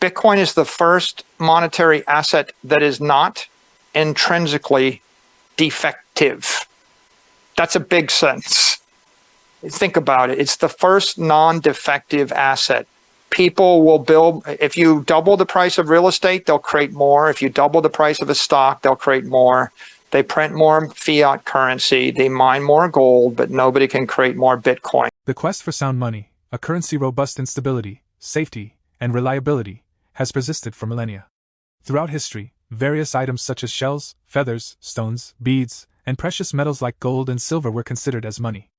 Bitcoin is the first monetary asset that is not intrinsically defective. That's a big sentence. Think about it. It's the first non-defective asset. People will build, if you double the price of real estate, they'll create more. If you double the price of a stock, they'll create more. They print more fiat currency. They mine more gold, but nobody can create more Bitcoin. The quest for sound money, a currency robust in stability, safety, and reliability, has persisted for millennia. Throughout history, various items such as shells, feathers, stones, beads, and precious metals like gold and silver were considered as money.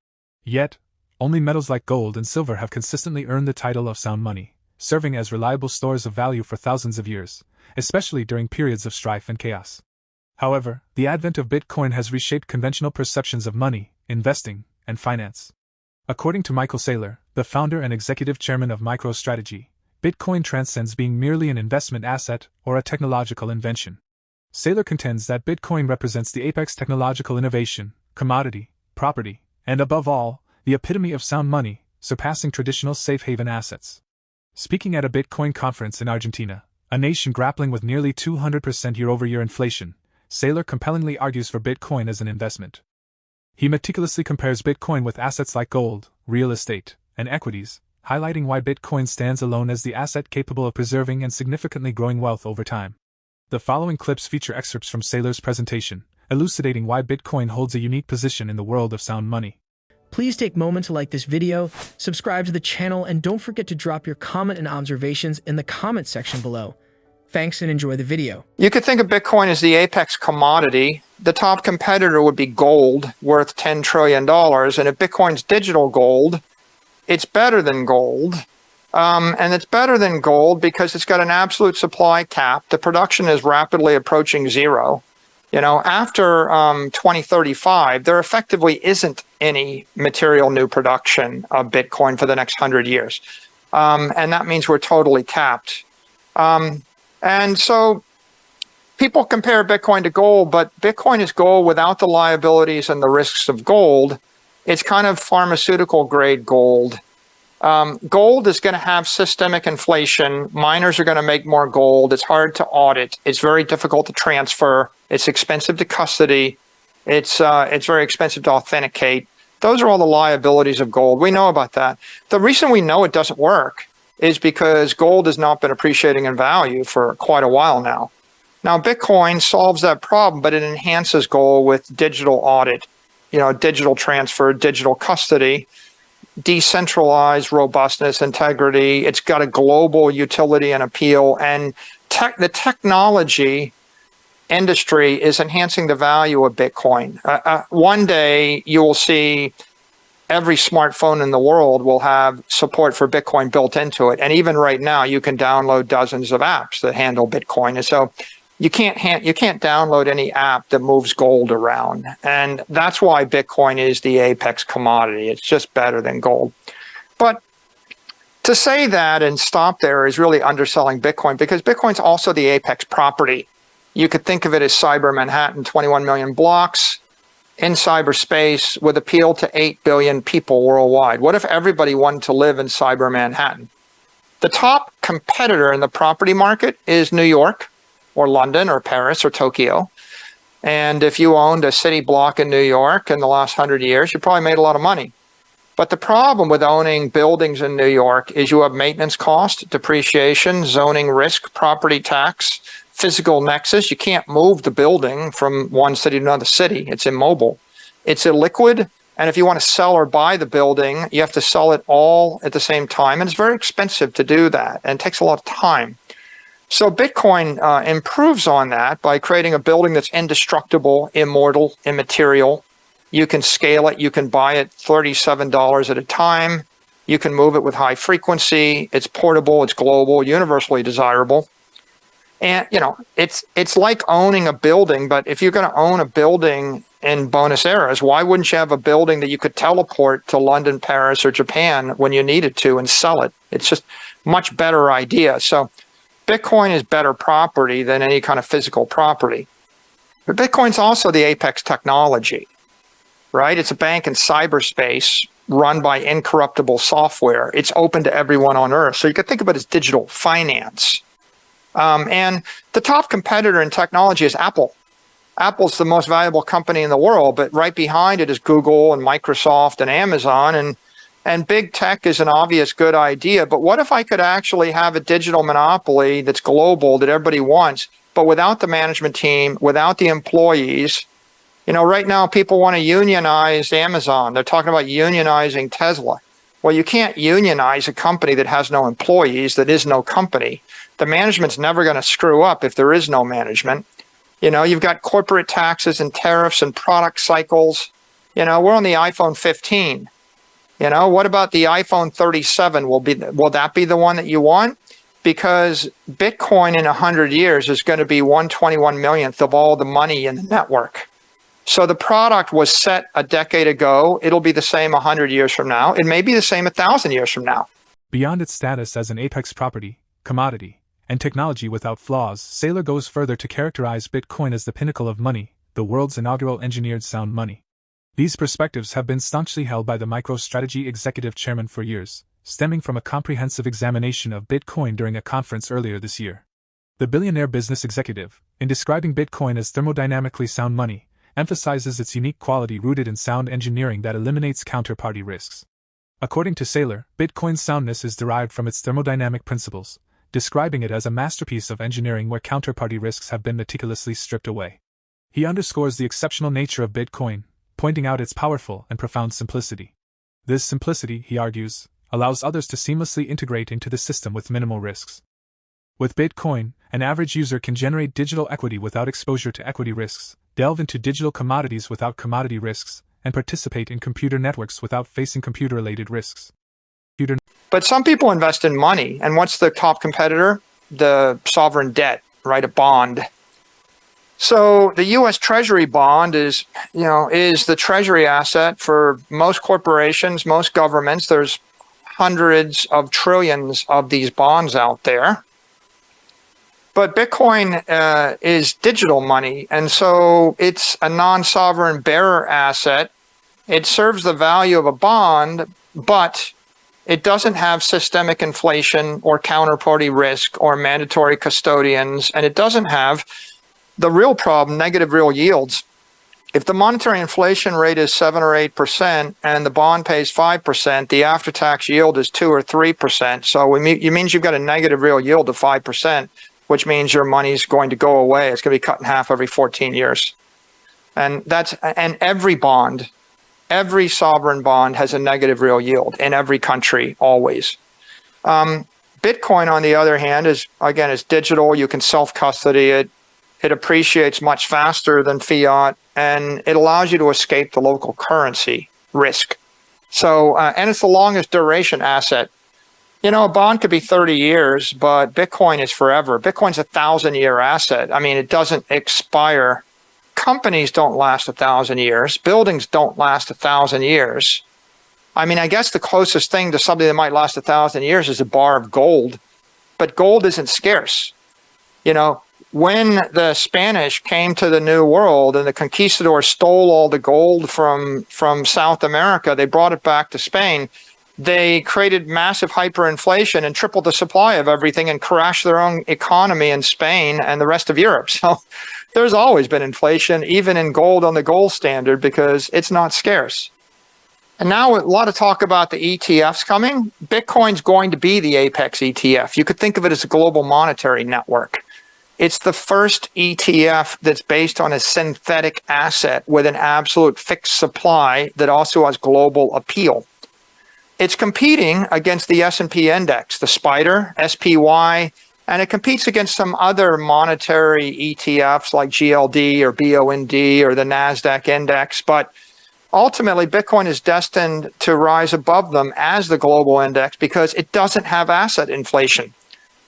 Yet, only metals like gold and silver have consistently earned the title of sound money, serving as reliable stores of value for thousands of years, especially during periods of strife and chaos. However, the advent of Bitcoin has reshaped conventional perceptions of money, investing, and finance. According to Michael Saylor, the founder and executive chairman of MicroStrategy, Bitcoin transcends being merely an investment asset or a technological invention. Saylor contends that Bitcoin represents the apex technological innovation, commodity, property, and above all, the epitome of sound money, surpassing traditional safe haven assets. Speaking at a Bitcoin conference in Argentina, a nation grappling with nearly 200% year-over-year inflation, Saylor compellingly argues for Bitcoin as an investment. He meticulously compares Bitcoin with assets like gold, real estate, and equities, highlighting why Bitcoin stands alone as the asset capable of preserving and significantly growing wealth over time. The following clips feature excerpts from Saylor's presentation, elucidating why Bitcoin holds a unique position in the world of sound money. Please take a moment to like this video, subscribe to the channel, and don't forget to drop your comment and observations in the comment section below. Thanks and enjoy the video. You could think of Bitcoin as the apex commodity. The top competitor would be gold, worth $10 trillion. And if Bitcoin's digital gold, it's better than gold. And it's better than gold because it's got an absolute supply cap. The production is rapidly approaching zero. You know, after 2035, there effectively isn't any material new production of Bitcoin for the next 100 years. And that means we're totally capped. And so people compare Bitcoin to gold, but Bitcoin is gold without the liabilities and the risks of gold. It's kind of pharmaceutical grade gold. Gold is going to have systemic inflation. Miners are going to make more gold. It's hard to audit. It's very difficult to transfer. It's expensive to custody. It's very expensive to authenticate. Those are all the liabilities of gold. We know about that. The reason we know it doesn't work is because gold has not been appreciating in value for quite a while now. Now, Bitcoin solves that problem, but it enhances gold with digital audit, digital transfer, digital custody, decentralized robustness, integrity. It's got a global utility and appeal, and the technology industry is enhancing the value of Bitcoin. One day you will see every smartphone in the world will have support for Bitcoin built into it. And even right now, you can download dozens of apps that handle Bitcoin. And so you can't download any app that moves gold around. And that's why Bitcoin is the apex commodity. It's just better than gold. But to say that and stop there is really underselling Bitcoin, because Bitcoin's also the apex property. You could think of it as Cyber Manhattan, 21 million blocks in cyberspace with appeal to 8 billion people worldwide. What if everybody wanted to live in Cyber Manhattan? The top competitor in the property market is New York or London or Paris or Tokyo. And if you owned a city block in New York in the last 100 years, you probably made a lot of money. But the problem with owning buildings in New York is you have maintenance cost, depreciation, zoning risk, property tax, physical nexus. You can't move the building from one city to another city. It's immobile. It's illiquid. And if you want to sell or buy the building, you have to sell it all at the same time. And it's very expensive to do that. And it takes a lot of time. So Bitcoin improves on that by creating a building that's indestructible, immortal, immaterial. You can scale it. You can buy it $37 at a time. You can move it with high frequency. It's portable. It's global, universally desirable. And, it's like owning a building, but if you're going to own a building in Buenos Aires, why wouldn't you have a building that you could teleport to London, Paris, or Japan when you needed to and sell it? It's just a much better idea. So Bitcoin is better property than any kind of physical property. But Bitcoin's also the apex technology, right? It's a bank in cyberspace run by incorruptible software. It's open to everyone on Earth. So you could think of it as digital finance. And the top competitor in technology is Apple. Apple's the most valuable company in the world, but right behind it is Google and Microsoft and Amazon. And big tech is an obvious good idea. But what if I could actually have a digital monopoly that's global, that everybody wants, but without the management team, without the employees? You know, right now people want to unionize Amazon. They're talking about unionizing Tesla. Well, you can't unionize a company that has no employees, that is no company. The management's never going to screw up if there is no management. You know, you've got corporate taxes and tariffs and product cycles. You know, we're on the iPhone 15. You know, what about the iPhone 37? Will that be the one that you want? Because Bitcoin in 100 years is going to be 1/21 millionth of all the money in the network. So the product was set a decade ago. It'll be the same 100 years from now. It may be the same 1,000 years from now. Beyond its status as an apex property, commodity, and technology without flaws, Saylor goes further to characterize Bitcoin as the pinnacle of money, the world's inaugural engineered sound money. These perspectives have been staunchly held by the MicroStrategy executive chairman for years, stemming from a comprehensive examination of Bitcoin during a conference earlier this year. The billionaire business executive, in describing Bitcoin as thermodynamically sound money, emphasizes its unique quality rooted in sound engineering that eliminates counterparty risks. According to Saylor, Bitcoin's soundness is derived from its thermodynamic principles, describing it as a masterpiece of engineering where counterparty risks have been meticulously stripped away. He underscores the exceptional nature of Bitcoin, pointing out its powerful and profound simplicity. This simplicity, he argues, allows others to seamlessly integrate into the system with minimal risks. With Bitcoin, an average user can generate digital equity without exposure to equity risks, delve into digital commodities without commodity risks, and participate in computer networks without facing computer-related risks. But some people invest in money, and what's the top competitor? The sovereign debt, right? A bond. So the U.S. Treasury bond is the treasury asset for most corporations, most governments. There's hundreds of trillions of these bonds out there. But Bitcoin is digital money, and so it's a non-sovereign bearer asset. It serves the value of a bond, but it doesn't have systemic inflation or counterparty risk or mandatory custodians, and it doesn't have the real problem, negative real yields. If the monetary inflation rate is 7 or 8% and the bond pays 5%, the after-tax yield is 2 or 3%. So it means you've got a negative real yield of 5%, which means your money's going to go away. It's going to be cut in half every 14 years. And every bond, every sovereign bond has a negative real yield in every country, always. Bitcoin, on the other hand, is digital. You can self-custody it. It appreciates much faster than fiat, and it allows you to escape the local currency risk. So, and it's the longest duration asset. You know, a bond could be 30 years, but Bitcoin is forever. Bitcoin's a 1,000-year asset. I mean, it doesn't expire. Companies don't last 1,000 years. Buildings don't last 1,000 years. I mean, I guess the closest thing to something that might last 1,000 years is a bar of gold, but gold isn't scarce. You know, when the Spanish came to the New World and the conquistadors stole all the gold from South America, they brought it back to Spain. They created massive hyperinflation and tripled the supply of everything and crashed their own economy in Spain and the rest of Europe. So there's always been inflation, even in gold on the gold standard, because it's not scarce. And now a lot of talk about the ETFs coming. Bitcoin's going to be the apex ETF. You could think of it as a global monetary network. It's the first ETF that's based on a synthetic asset with an absolute fixed supply that also has global appeal. It's competing against the S&P index, the SPDR, SPY, and it competes against some other monetary ETFs like GLD or BOND or the NASDAQ index. But ultimately, Bitcoin is destined to rise above them as the global index because it doesn't have asset inflation.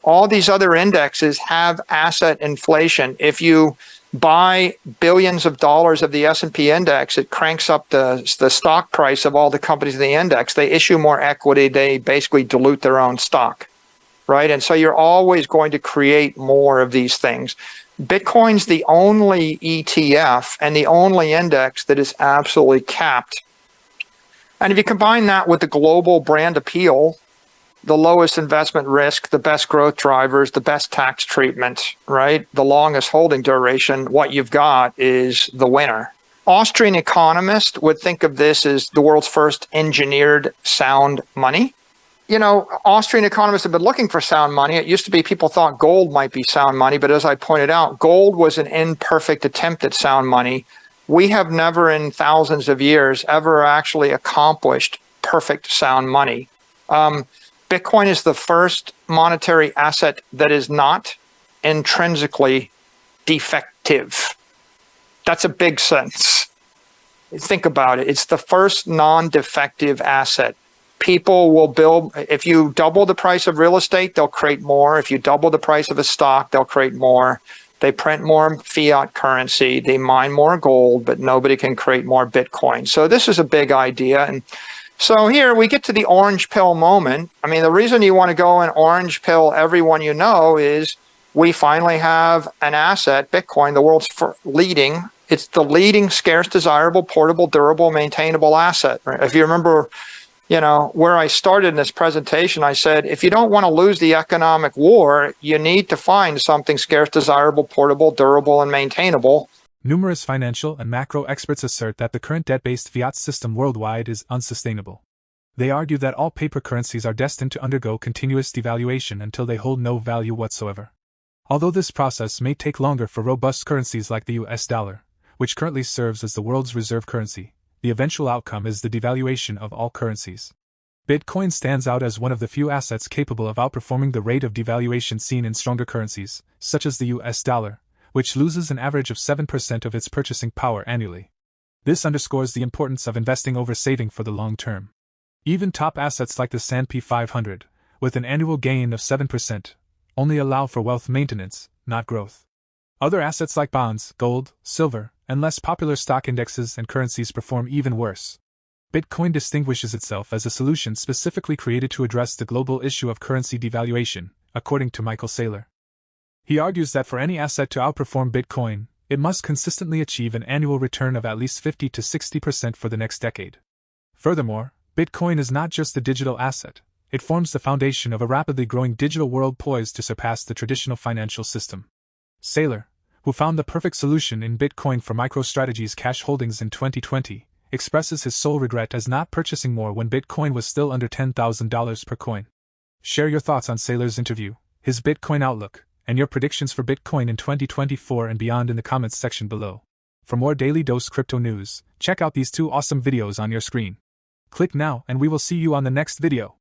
All these other indexes have asset inflation. If you buy billions of dollars of the S&P index, it cranks up the stock price of all the companies in the index. They issue more equity. They basically dilute their own stock, right? And so you're always going to create more of these things. Bitcoin's the only ETF and the only index that is absolutely capped. And if you combine that with the global brand appeal, the lowest investment risk, the best growth drivers, the best tax treatment, right? The longest holding duration, what you've got is the winner. Austrian economists would think of this as the world's first engineered sound money. You know, Austrian economists have been looking for sound money. It used to be people thought gold might be sound money, but as I pointed out, gold was an imperfect attempt at sound money. We have never in thousands of years ever actually accomplished perfect sound money. Bitcoin is the first monetary asset that is not intrinsically defective. That's a big sentence. Think about it. It's the first non-defective asset. People will build, if you double the price of real estate, they'll create more. If you double the price of a stock, they'll create more. They print more fiat currency. They mine more gold, but nobody can create more Bitcoin. So this is a big idea. And so here we get to the orange pill moment. I mean, the reason you want to go and orange pill everyone you know is we finally have an asset, Bitcoin, the world's leading. It's the leading scarce, desirable, portable, durable, maintainable asset. Right? If you remember, you know, where I started in this presentation, I said, if you don't want to lose the economic war, you need to find something scarce, desirable, portable, durable, and maintainable. Numerous financial and macro experts assert that the current debt-based fiat system worldwide is unsustainable. They argue that all paper currencies are destined to undergo continuous devaluation until they hold no value whatsoever. Although this process may take longer for robust currencies like the US dollar, which currently serves as the world's reserve currency, the eventual outcome is the devaluation of all currencies. Bitcoin stands out as one of the few assets capable of outperforming the rate of devaluation seen in stronger currencies, such as the US dollar, which loses an average of 7% of its purchasing power annually. This underscores the importance of investing over saving for the long term. Even top assets like the S&P 500, with an annual gain of 7%, only allow for wealth maintenance, not growth. Other assets like bonds, gold, silver, and less popular stock indexes and currencies perform even worse. Bitcoin distinguishes itself as a solution specifically created to address the global issue of currency devaluation, according to Michael Saylor. He argues that for any asset to outperform Bitcoin, it must consistently achieve an annual return of at least 50 to 60% for the next decade. Furthermore, Bitcoin is not just a digital asset, it forms the foundation of a rapidly growing digital world poised to surpass the traditional financial system. Saylor, who found the perfect solution in Bitcoin for MicroStrategy's cash holdings in 2020, expresses his sole regret as not purchasing more when Bitcoin was still under $10,000 per coin. Share your thoughts on Saylor's interview, his Bitcoin outlook, and your predictions for Bitcoin in 2024 and beyond in the comments section below. For more Daily Dose Crypto news, check out these two awesome videos on your screen. Click now and we will see you on the next video.